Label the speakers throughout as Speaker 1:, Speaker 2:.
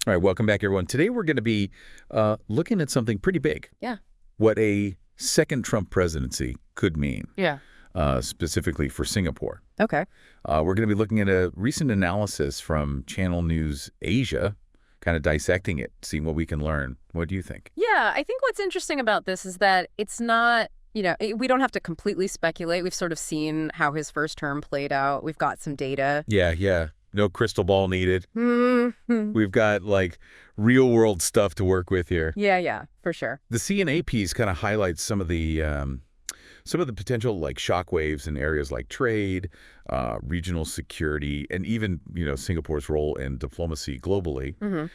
Speaker 1: All right, welcome back, everyone. Today we're going to be looking at something pretty big.
Speaker 2: Yeah.
Speaker 1: What a second Trump presidency could mean,
Speaker 2: Yeah.
Speaker 1: specifically for Singapore.
Speaker 2: Okay.
Speaker 1: We're going to be looking at a recent analysis from Channel News Asia, kind of dissecting it, seeing what we can learn. What do you think?
Speaker 2: Yeah, I think what's interesting about this is that it's not, we don't have to completely speculate. We've sort of seen how his first term played out. We've got some data.
Speaker 1: Yeah. No crystal ball needed.
Speaker 2: Mm-hmm.
Speaker 1: We've got, like, real-world stuff to work with here.
Speaker 2: Yeah, for sure.
Speaker 1: The CNA piece kind of highlights some of the potential, like, shockwaves in areas like trade, regional security, and even, Singapore's role in diplomacy globally.
Speaker 2: Mm-hmm.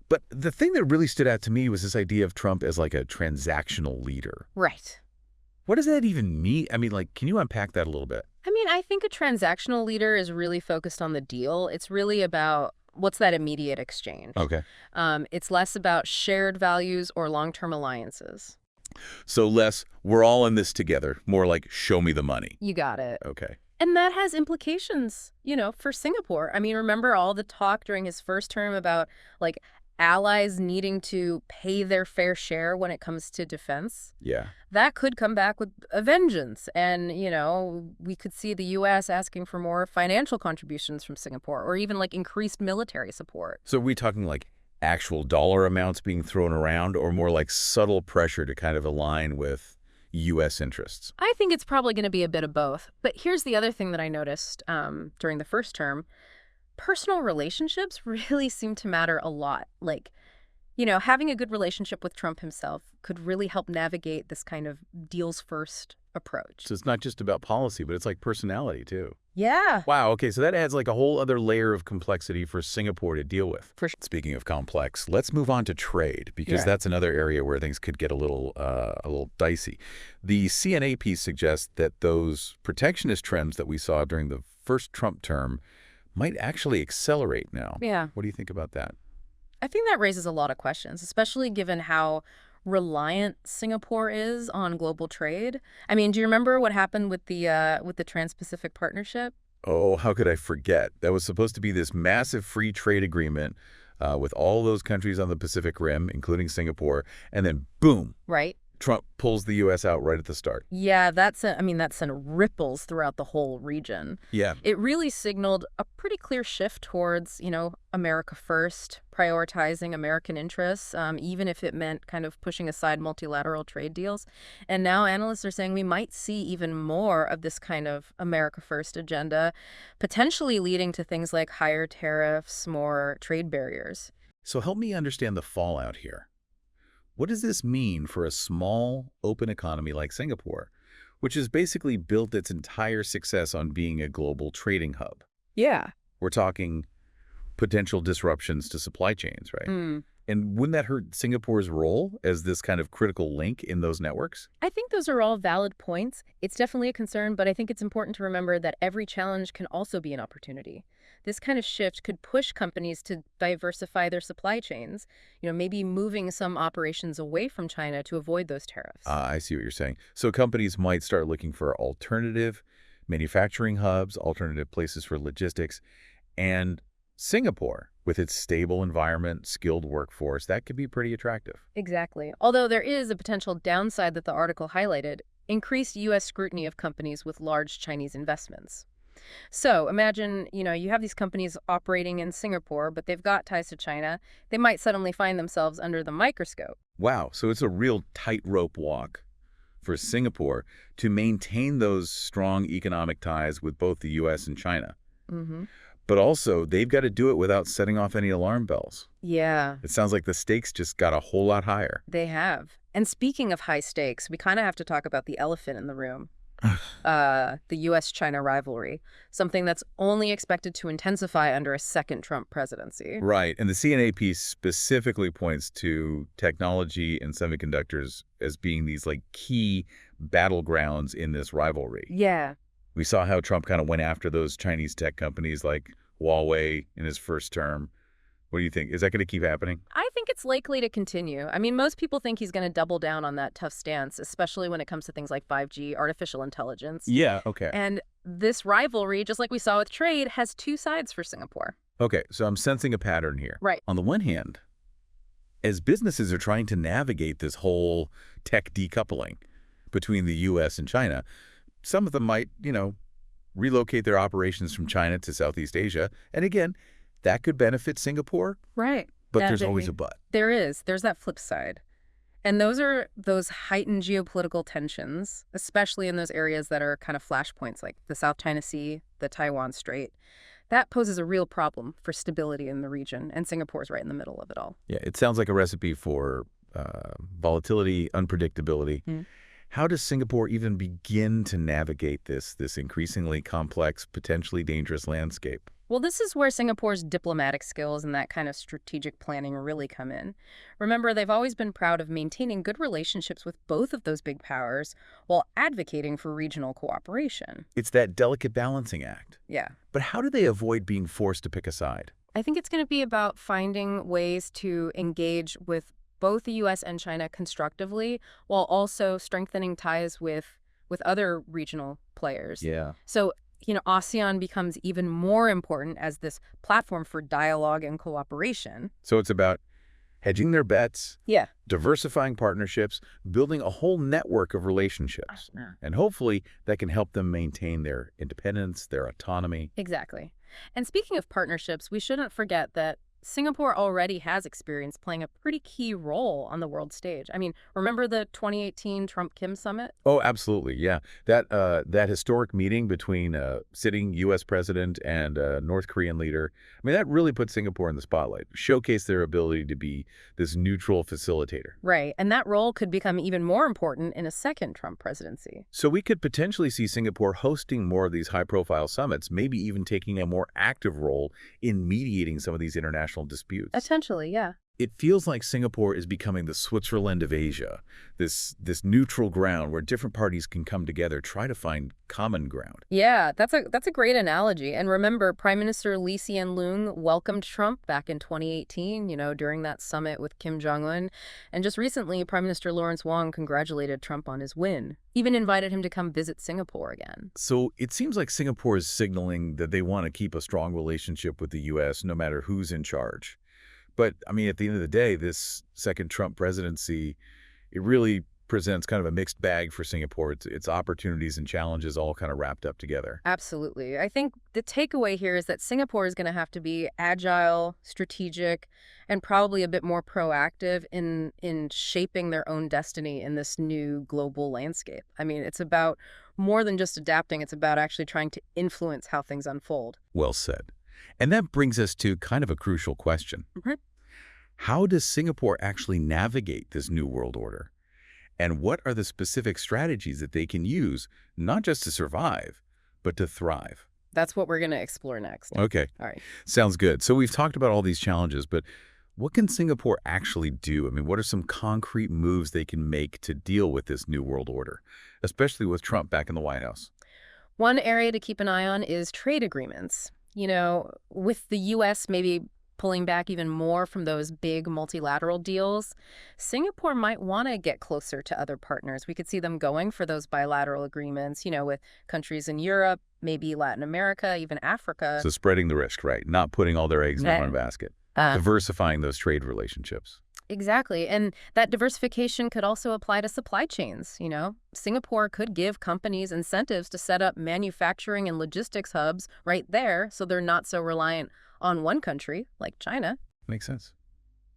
Speaker 1: But the thing that really stood out to me was this idea of Trump as, like, a transactional leader.
Speaker 2: Right.
Speaker 1: What does that even mean? I mean, like, can you unpack that a little bit?
Speaker 2: I think a transactional leader is really focused on the deal. It's really about what's that immediate exchange.
Speaker 1: Okay.
Speaker 2: It's less about shared values or long-term alliances.
Speaker 1: So less, we're all in this together, more like, show me the money.
Speaker 2: You got it.
Speaker 1: Okay.
Speaker 2: And that has implications, for Singapore. Remember all the talk during his first term about, like, allies needing to pay their fair share when it comes to defense?
Speaker 1: Yeah.
Speaker 2: That could come back with a vengeance. And, we could see the U.S. asking for more financial contributions from Singapore or even, like, increased military support.
Speaker 1: So are we talking, like, actual dollar amounts being thrown around or more like subtle pressure to kind of align with U.S. interests?
Speaker 2: I think it's probably going to be a bit of both. But here's the other thing that I noticed during the first term. Personal relationships really seem to matter a lot. Like, having a good relationship with Trump himself could really help navigate this kind of deals first approach.
Speaker 1: So it's not just about policy, but it's like personality, too.
Speaker 2: Yeah.
Speaker 1: Wow, okay, so that adds like a whole other layer of complexity for Singapore to deal with.
Speaker 2: For sure.
Speaker 1: Speaking of complex, let's move on to trade, because that's another area where things could get a little dicey. The CNA piece suggests that those protectionist trends that we saw during the first Trump term might actually accelerate now.
Speaker 2: Yeah.
Speaker 1: What do you think about that?
Speaker 2: I think that raises a lot of questions, especially given how reliant Singapore is on global trade. Do you remember what happened with the Trans-Pacific Partnership?
Speaker 1: Oh, how could I forget? That was supposed to be this massive free trade agreement with all those countries on the Pacific Rim, including Singapore, and then boom.
Speaker 2: Right.
Speaker 1: Trump pulls the U.S. out right at the start.
Speaker 2: Yeah, that sent ripples throughout the whole region.
Speaker 1: Yeah.
Speaker 2: It really signaled a pretty clear shift towards, America first, prioritizing American interests, even if it meant kind of pushing aside multilateral trade deals. And now analysts are saying we might see even more of this kind of America first agenda, potentially leading to things like higher tariffs, more trade barriers.
Speaker 1: So help me understand the fallout here. What does this mean for a small, open economy like Singapore, which has basically built its entire success on being a global trading hub?
Speaker 2: Yeah.
Speaker 1: We're talking potential disruptions to supply chains, right? And wouldn't that hurt Singapore's role as this kind of critical link in those networks?
Speaker 2: I think those are all valid points. It's definitely a concern, but I think it's important to remember that every challenge can also be an opportunity. This kind of shift could push companies to diversify their supply chains, maybe moving some operations away from China to avoid those tariffs.
Speaker 1: I see what you're saying. So companies might start looking for alternative manufacturing hubs, alternative places for logistics, and Singapore, with its stable environment, skilled workforce, that could be pretty attractive.
Speaker 2: Exactly. Although there is a potential downside that the article highlighted, increased U.S. scrutiny of companies with large Chinese investments. So imagine, you have these companies operating in Singapore, but they've got ties to China. They might suddenly find themselves under the microscope.
Speaker 1: Wow, so it's a real tightrope walk for Singapore to maintain those strong economic ties with both the U.S. and China.
Speaker 2: Mm-hmm.
Speaker 1: But also, they've got to do it without setting off any alarm bells.
Speaker 2: Yeah.
Speaker 1: It sounds like the stakes just got a whole lot higher.
Speaker 2: They have. And speaking of high stakes, we kind of have to talk about the elephant in the room. The U.S.-China rivalry, something that's only expected to intensify under a second Trump presidency.
Speaker 1: Right. And the CNA piece specifically points to technology and semiconductors as being these like key battlegrounds in this rivalry.
Speaker 2: Yeah.
Speaker 1: We saw how Trump kind of went after those Chinese tech companies like Huawei in his first term. What do you think? Is that going to keep happening?
Speaker 2: I think it's likely to continue. Most people think he's going to double down on that tough stance, especially when it comes to things like 5G, artificial intelligence.
Speaker 1: Yeah, okay.
Speaker 2: And this rivalry, just like we saw with trade, has two sides for Singapore.
Speaker 1: Okay, so I'm sensing a pattern here.
Speaker 2: Right.
Speaker 1: On the one hand, as businesses are trying to navigate this whole tech decoupling between the U.S. and China, some of them might, relocate their operations from China to Southeast Asia. And again, that could benefit Singapore,
Speaker 2: Right.
Speaker 1: but
Speaker 2: That
Speaker 1: there's always
Speaker 2: they,
Speaker 1: a but.
Speaker 2: there is. There's that flip side. And those are those heightened geopolitical tensions, especially in those areas that are kind of flashpoints like the South China Sea, the Taiwan Strait. That poses a real problem for stability in the region, and Singapore's right in the middle of it all.
Speaker 1: Yeah, it sounds like a recipe for volatility, unpredictability. How does Singapore even begin to navigate this increasingly complex, potentially dangerous landscape?
Speaker 2: Well, this is where Singapore's diplomatic skills and that kind of strategic planning really come in. Remember, they've always been proud of maintaining good relationships with both of those big powers while advocating for regional cooperation.
Speaker 1: It's that delicate balancing act.
Speaker 2: Yeah.
Speaker 1: But how do they avoid being forced to pick a side?
Speaker 2: I think it's going to be about finding ways to engage with both the U.S. and China constructively while also strengthening ties with other regional players.
Speaker 1: Yeah.
Speaker 2: So, ASEAN becomes even more important as this platform for dialogue and cooperation.
Speaker 1: So it's about hedging their bets,
Speaker 2: Yeah.
Speaker 1: diversifying partnerships, building a whole network of relationships. And hopefully that can help them maintain their independence, their autonomy.
Speaker 2: Exactly. And speaking of partnerships, we shouldn't forget that Singapore already has experience playing a pretty key role on the world stage. I mean, remember the 2018 Trump-Kim summit?
Speaker 1: Oh, absolutely. Yeah. That historic meeting between a sitting U.S. president and a North Korean leader, I mean, that really put Singapore in the spotlight, showcased their ability to be this neutral facilitator.
Speaker 2: Right. And that role could become even more important in a second Trump presidency.
Speaker 1: So we could potentially see Singapore hosting more of these high-profile summits, maybe even taking a more active role in mediating some of these international disputes.
Speaker 2: Essentially, yeah.
Speaker 1: It feels like Singapore is becoming the Switzerland of Asia, this neutral ground where different parties can come together, try to find common ground.
Speaker 2: Yeah, that's a great analogy. And remember, Prime Minister Lee Hsien Loong welcomed Trump back in 2018, during that summit with Kim Jong-un. And just recently, Prime Minister Lawrence Wong congratulated Trump on his win, even invited him to come visit Singapore again.
Speaker 1: So it seems like Singapore is signaling that they want to keep a strong relationship with the U.S. no matter who's in charge. But, I mean, at the end of the day, this second Trump presidency, it really presents kind of a mixed bag for Singapore. It's opportunities and challenges all kind of wrapped up together.
Speaker 2: Absolutely. I think the takeaway here is that Singapore is going to have to be agile, strategic, and probably a bit more proactive in shaping their own destiny in this new global landscape. I mean, it's about more than just adapting. It's about actually trying to influence how things unfold.
Speaker 1: Well said. And that brings us to kind of a crucial question. How does Singapore actually navigate this new world order? And what are the specific strategies that they can use, not just to survive, but to thrive?
Speaker 2: That's what we're going to explore next.
Speaker 1: Okay.
Speaker 2: All right.
Speaker 1: Sounds good. So we've talked about all these challenges, but what can Singapore actually do? I mean, what are some concrete moves they can make to deal with this new world order, especially with Trump back in the White House?
Speaker 2: One area to keep an eye on is trade agreements. With the U.S. maybe pulling back even more from those big multilateral deals, Singapore might want to get closer to other partners. We could see them going for those bilateral agreements, with countries in Europe, maybe Latin America, even Africa.
Speaker 1: So spreading the risk, right? Not putting all their eggs in one basket. Diversifying those trade relationships.
Speaker 2: Exactly. And that diversification could also apply to supply chains. Singapore could give companies incentives to set up manufacturing and logistics hubs right there so they're not so reliant on one country like China.
Speaker 1: Makes sense.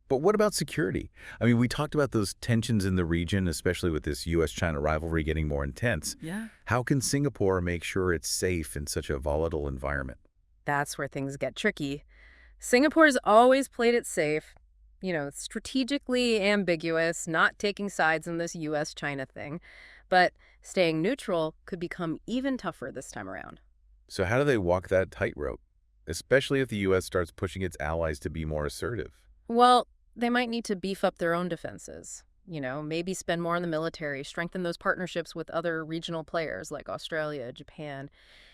Speaker 1: But what about security? I mean, we talked about those tensions in the region, especially with this U.S.-China rivalry getting more intense.
Speaker 2: Yeah.
Speaker 1: How can Singapore make sure it's safe in such a volatile environment?
Speaker 2: That's where things get tricky. Singapore's always played it safe. Strategically ambiguous, not taking sides in this U.S.-China thing. But staying neutral could become even tougher this time around.
Speaker 1: So how do they walk that tightrope, especially if the U.S. starts pushing its allies to be more assertive?
Speaker 2: Well, they might need to beef up their own defenses. Maybe spend more on the military, strengthen those partnerships with other regional players like Australia, Japan.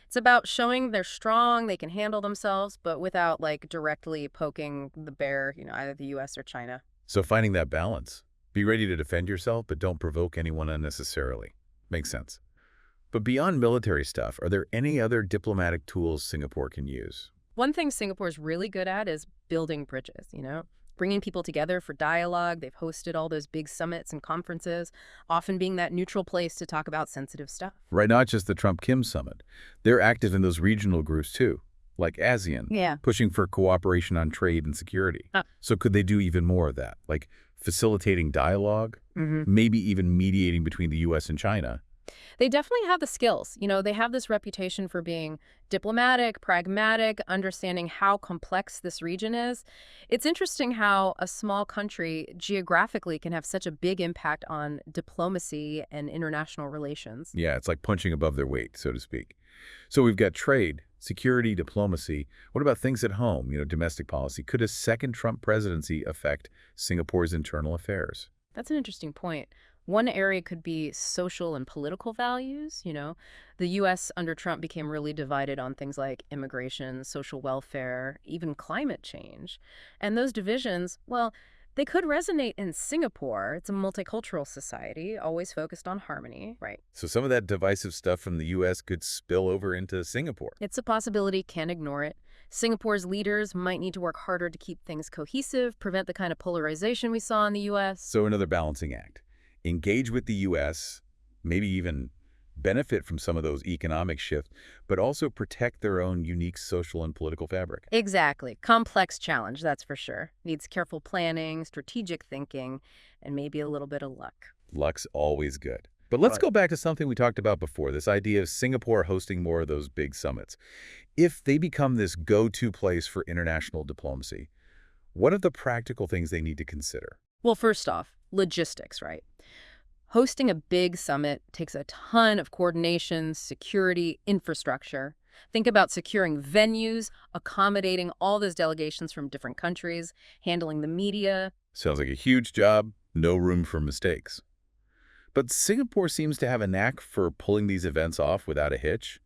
Speaker 2: It's about showing they're strong, they can handle themselves, but without directly poking the bear, either the U.S. or China.
Speaker 1: So finding that balance. Be ready to defend yourself, but don't provoke anyone unnecessarily. Makes sense. But beyond military stuff, are there any other diplomatic tools Singapore can use?
Speaker 2: One thing Singapore's really good at is building bridges, bringing people together for dialogue. They've hosted all those big summits and conferences, often being that neutral place to talk about sensitive stuff.
Speaker 1: Right, not just the Trump-Kim summit. They're active in those regional groups too, like ASEAN,
Speaker 2: Yeah.
Speaker 1: pushing for cooperation on trade and security. So could they do even more of that, like facilitating dialogue,
Speaker 2: hmm
Speaker 1: maybe even mediating between the U.S. and China?
Speaker 2: They definitely have the skills. They have this reputation for being diplomatic, pragmatic, understanding how complex this region is. It's interesting how a small country geographically can have such a big impact on diplomacy and international relations.
Speaker 1: Yeah, it's like punching above their weight, so to speak. So we've got trade, security, diplomacy. What about things at home, domestic policy? Could a second Trump presidency affect Singapore's internal affairs?
Speaker 2: That's an interesting point. One area could be social and political values. The U.S. under Trump became really divided on things like immigration, social welfare, even climate change. And those divisions, well, they could resonate in Singapore. It's a multicultural society, always focused on harmony, right?
Speaker 1: So some of that divisive stuff from the U.S. could spill over into Singapore.
Speaker 2: It's a possibility, can't ignore it. Singapore's leaders might need to work harder to keep things cohesive, prevent the kind of polarization we saw in the U.S.
Speaker 1: So another balancing act. Engage with the U.S., maybe even benefit from some of those economic shifts, but also protect their own unique social and political fabric.
Speaker 2: Exactly. Complex challenge, that's for sure. Needs careful planning, strategic thinking, and maybe a little bit of luck.
Speaker 1: Luck's always good. But let's
Speaker 2: Right.
Speaker 1: go back to something we talked about before, this idea of Singapore hosting more of those big summits. If they become this go-to place for international diplomacy, what are the practical things they need to consider?
Speaker 2: Well, first off, logistics, right? Hosting a big summit takes a ton of coordination, security, infrastructure. Think about securing venues, accommodating all those delegations from different countries, handling the media.
Speaker 1: Sounds like a huge job, no room for mistakes. But Singapore seems to have a knack for pulling these events off without a hitch.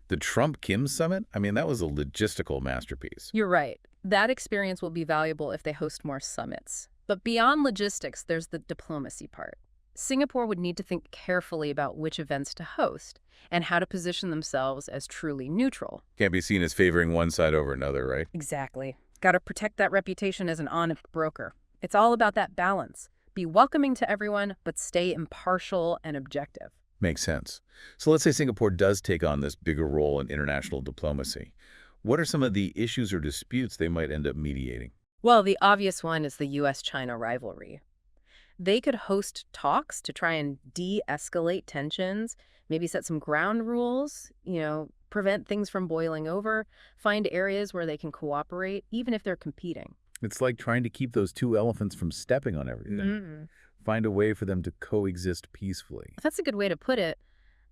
Speaker 1: The Trump-Kim summit, that was a logistical masterpiece.
Speaker 2: You're right. That experience will be valuable if they host more summits. But beyond logistics, there's the diplomacy part. Singapore would need to think carefully about which events to host and how to position themselves as truly neutral.
Speaker 1: Can't be seen as favoring one side over another, right?
Speaker 2: Exactly. Got to protect that reputation as an honest broker. It's all about that balance. Be welcoming to everyone, but stay impartial and objective.
Speaker 1: Makes sense. So let's say Singapore does take on this bigger role in international diplomacy. What are some of the issues or disputes they might end up mediating?
Speaker 2: Well, the obvious one is the U.S.-China rivalry. They could host talks to try and de-escalate tensions, maybe set some ground rules, prevent things from boiling over, find areas where they can cooperate, even if they're competing.
Speaker 1: It's like trying to keep those two elephants from stepping on everything.
Speaker 2: Mm.
Speaker 1: Find a way for them to coexist peacefully.
Speaker 2: That's a good way to put it.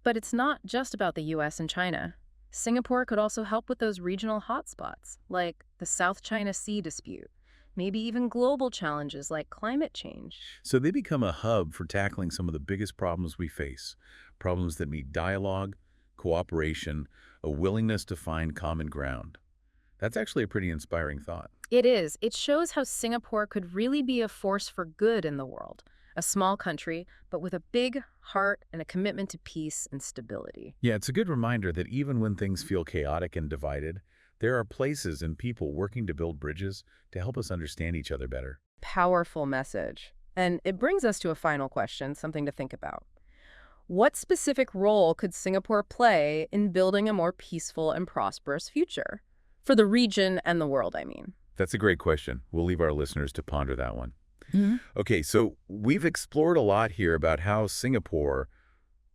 Speaker 2: But it's not just about the U.S. and China. Singapore could also help with those regional hotspots, like the South China Sea dispute, maybe even global challenges like climate change.
Speaker 1: So they become a hub for tackling some of the biggest problems we face, problems that need dialogue, cooperation, a willingness to find common ground. That's actually a pretty inspiring thought.
Speaker 2: It is. It shows how Singapore could really be a force for good in the world. A small country, but with a big heart and a commitment to peace and stability.
Speaker 1: Yeah, it's a good reminder that even when things feel chaotic and divided, there are places and people working to build bridges to help us understand each other better.
Speaker 2: Powerful message. And it brings us to a final question, something to think about. What specific role could Singapore play in building a more peaceful and prosperous future? For the region and the world, I mean.
Speaker 1: That's a great question. We'll leave our listeners to ponder that one.
Speaker 2: Mm-hmm.
Speaker 1: Okay, so we've explored a lot here about how Singapore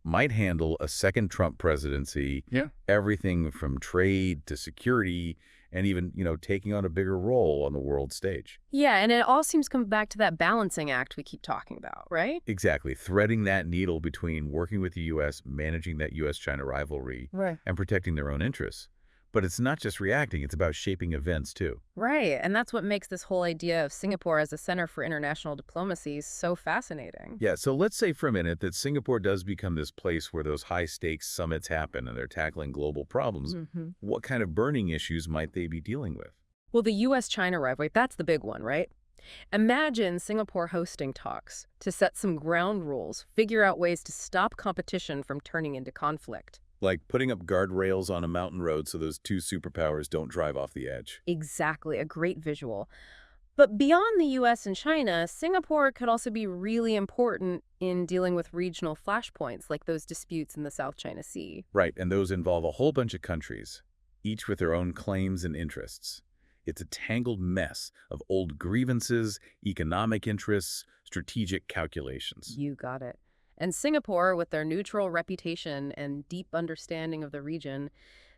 Speaker 1: might handle a second Trump presidency.
Speaker 2: Yeah.
Speaker 1: Everything from trade to security and even, taking on a bigger role on the world stage.
Speaker 2: Yeah, and it all seems to come back to that balancing act we keep talking about, right?
Speaker 1: Exactly. Threading that needle between working with the U.S., managing that U.S.-China rivalry,
Speaker 2: Right.
Speaker 1: and protecting their own interests. But it's not just reacting, it's about shaping events too.
Speaker 2: Right, and that's what makes this whole idea of Singapore as a center for international diplomacy so fascinating.
Speaker 1: Yeah, so let's say for a minute that Singapore does become this place where those high-stakes summits happen and they're tackling global problems.
Speaker 2: Mm-hmm.
Speaker 1: What kind of burning issues might they be dealing with?
Speaker 2: Well, the U.S.-China rivalry, that's the big one, right? Imagine Singapore hosting talks to set some ground rules, figure out ways to stop competition from turning into conflict.
Speaker 1: Like putting up guardrails on a mountain road so those two superpowers don't drive off the edge.
Speaker 2: Exactly, a great visual. But beyond the US and China, Singapore could also be really important in dealing with regional flashpoints like those disputes in the South China Sea.
Speaker 1: Right, and those involve a whole bunch of countries, each with their own claims and interests. It's a tangled mess of old grievances, economic interests, strategic calculations.
Speaker 2: You got it. And Singapore, with their neutral reputation and deep understanding of the region,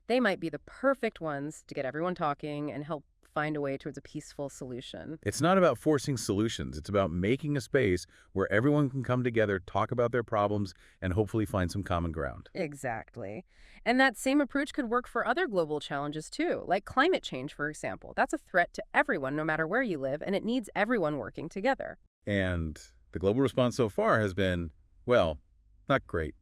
Speaker 2: they might be the perfect ones to get everyone talking and help find a way towards a peaceful solution.
Speaker 1: It's not about forcing solutions. It's about making a space where everyone can come together, talk about their problems, and hopefully find some common ground.
Speaker 2: Exactly. And that same approach could work for other global challenges too, like climate change, for example. That's a threat to everyone, no matter where you live, and it needs everyone working together.
Speaker 1: And the global response so far has been, well, not great.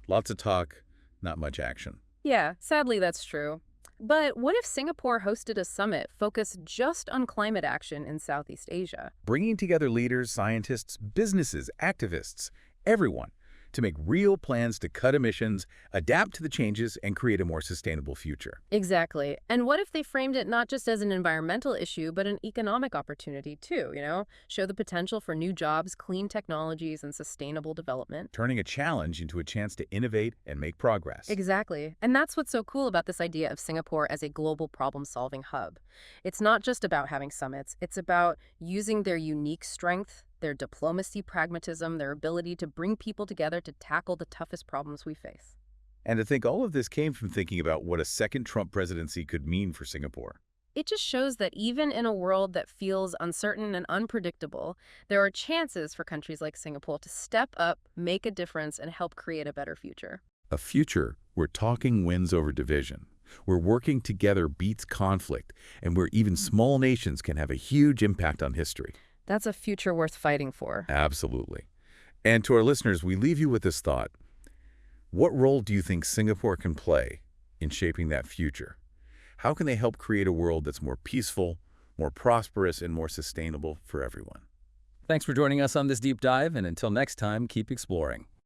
Speaker 1: Lots of talk, not much action.
Speaker 2: Yeah, sadly, that's true. But what if Singapore hosted a summit focused just on climate action in Southeast Asia?
Speaker 1: Bringing together leaders, scientists, businesses, activists, everyone, to make real plans to cut emissions, adapt to the changes, and create a more sustainable future.
Speaker 2: Exactly. And what if they framed it not just as an environmental issue, but an economic opportunity too, Show the potential for new jobs, clean technologies, and sustainable development.
Speaker 1: Turning a challenge into a chance to innovate and make progress.
Speaker 2: Exactly. And that's what's so cool about this idea of Singapore as a global problem-solving hub. It's not just about having summits, it's about using their unique strength, their diplomacy, pragmatism, their ability to bring people together to tackle the toughest problems we face.
Speaker 1: And to think all of this came from thinking about what a second Trump presidency could mean for Singapore.
Speaker 2: It just shows that even in a world that feels uncertain and unpredictable, there are chances for countries like Singapore to step up, make a difference, and help create a better future.
Speaker 1: A future where talking wins over division, where working together beats conflict, and where even small nations can have a huge impact on history.
Speaker 2: That's a future worth fighting for.
Speaker 1: Absolutely. And to our listeners, we leave you with this thought. What role do you think Singapore can play in shaping that future? How can they help create a world that's more peaceful, more prosperous, and more sustainable for everyone?
Speaker 3: Thanks for joining us on this deep dive, and until next time, keep exploring.